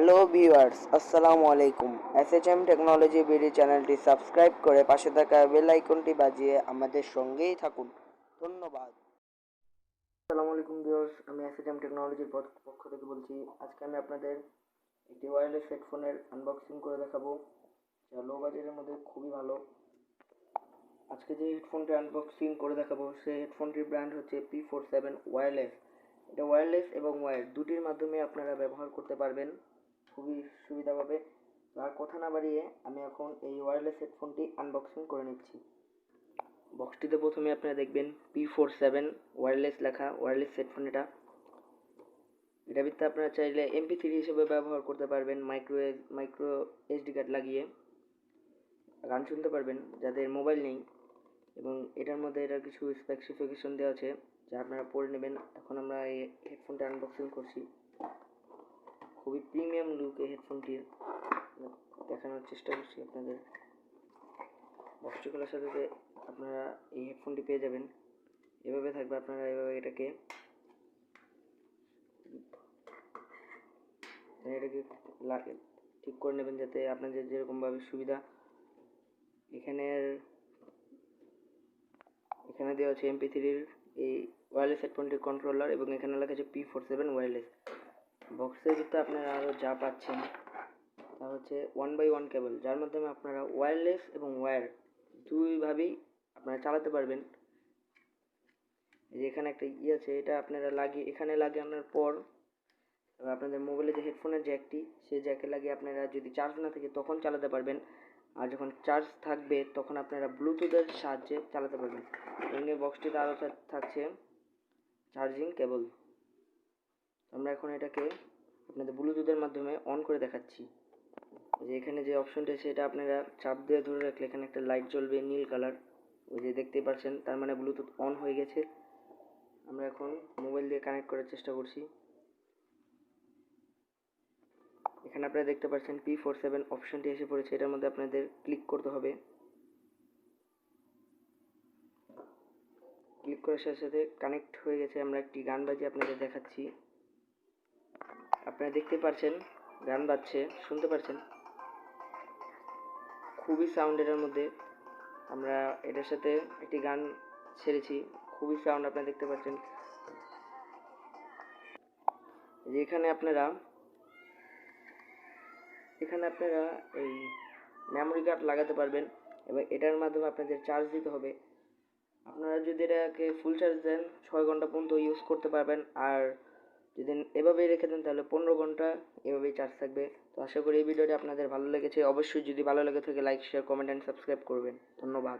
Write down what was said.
Hello viewers, আসসালামু আলাইকুম। এসএচএম technology BD চ্যানেলটি সাবস্ক্রাইব করে পাশে থাকা বেল আইকনটি বাজিয়ে আমাদের সঙ্গেই থাকুন। ধন্যবাদ। আসসালামু আলাইকুম ভিউয়ার্স, আমি এসএচএম টেকনোলজির পক্ষ থেকে বলছি। আজকে আমি আপনাদের একটি ওয়্যারলেস হেডফোনের আনবক্সিং করে দেখাবো, যা লো বাজেটের মধ্যে খুবই ভালো। আজকে যে হেডফোনটি আনবক্সিং করে দেখাবো সেই হেডফোনটির ব্র্যান্ড হচ্ছে P47 ওয়্যারলেস। এটা ওয়্যারলেস এবং ওয়্যার দুটির মাধ্যমে আপনারা ব্যবহার করতে পারবেন খুবই সুবিধাভাবে। আর কথা না বাড়িয়ে আমি এখন এই ওয়্যারলেস হেডফোনটি আনবক্সিং করে নিচ্ছি। বক্সটিতে প্রথমে আপনারা দেখবেন P47 ওয়্যারলেস লেখা ওয়্যারলেস হেডফোন। এটার ভিতরে আপনারা চাইলে MP3 হিসেবে ব্যবহার করতে পারবেন, মাইক্রো SD কার্ড লাগিয়ে গান শুনতে পারবেন যাদের মোবাইল নেই। এবং এটার মধ্যে এটার কিছু স্পেসিফিকেশন দেওয়া আছে যা আপনারা পড়ে নেবেন। এখন আমরা এই হেডফোনটা আনবক্সিং করছি। খুবই প্রিমিয়াম লুক এই হেডফোনটির, দেখানোর চেষ্টা করছি আপনাদের। বক্সটি খোলার সাথে সাথে আপনারা এই হেডফোনটি পেয়ে যাবেন। এভাবে থাকবে, আপনারা এভাবে এটাকে ঠিক করে নেবেন যাতে আপনাদের যেরকমভাবে সুবিধা। এখানে দেওয়া আছে MP3-র এই ওয়্যারলেস হেডফোনটির কন্ট্রোলার এবং এখানে লেখা আছে P47 ওয়্যারলেস। বক্সের ভিতরে আপনারা আরও যা পাচ্ছেন তা হচ্ছে 1x1 কেবল, যার মাধ্যমে আপনারা ওয়্যারলেস এবং ওয়্যার দুইভাবেই আপনারা চালাতে পারবেন। এখানে একটা আছে, এটা আপনারা এখানে লাগানোর পর আপনাদের মোবাইলে যে হেডফোনের জ্যাকটি সেই জ্যাকে লাগিয়ে আপনারা যদি চার্জ না থাকে তখন চালাতে পারবেন, আর যখন চার্জ থাকবে তখন আপনারা ব্লুটুথের সাহায্যে চালাতে পারবেন। এমনি বক্সটিতে আরও থাকছে চার্জিং কেবল। আমরা এখন এটাকে আপনাদের ব্লুটুথের মাধ্যমে অন করে দেখাচ্ছি। যে এখানে যে অপশনটা আছে এটা আপনারা চাপ দিয়ে ধরে রাখলে এখানে একটা লাইট জ্বলবে নীল কালার, ওই যে দেখতেই পাচ্ছেন, তার মানে ব্লুটুথ অন হয়ে গেছে। আমরা এখন মোবাইল দিয়ে কানেক্ট করার চেষ্টা করছি। এখানে আপনারা দেখতে পাচ্ছেন P47 অপশনটি এসে পড়েছে, এটার মধ্যে আপনাদের ক্লিক করতে হবে। ক্লিক করার সাথে সাথে কানেক্ট হয়ে গেছে। আমরা একটি গান বাজিয়ে আপনাদের দেখাচ্ছি। আপনারা দেখতে পাচ্ছেন গান বাজছে, শুনতে পাচ্ছেন, খুবই সাউন্ড এটার মধ্যে। আমরা এটার সাথে একটি গান ছেড়েছি, খুবই সাউন্ড আপনারা দেখতে পাচ্ছেন। এখানে আপনারা এই মেমোরি কার্ড লাগাতে পারবেন এবং এটার মাধ্যমে আপনাদের চার্জ দিতে হবে। আপনারা যদি এটাকে ফুল চার্জ দেন 6 ঘন্টা পর্যন্ত ইউজ করতে পারবেন, আর যদি এভাবেই রেখে দেন তাহলে 15 ঘন্টা এভাবেই চার্জ থাকবে। তো আশা করি এই ভিডিওটি আপনাদের ভালো লেগেছে। অবশ্যই যদি ভালো লেগে থাকে like, share, comment and subscribe করবেন। ধন্যবাদ।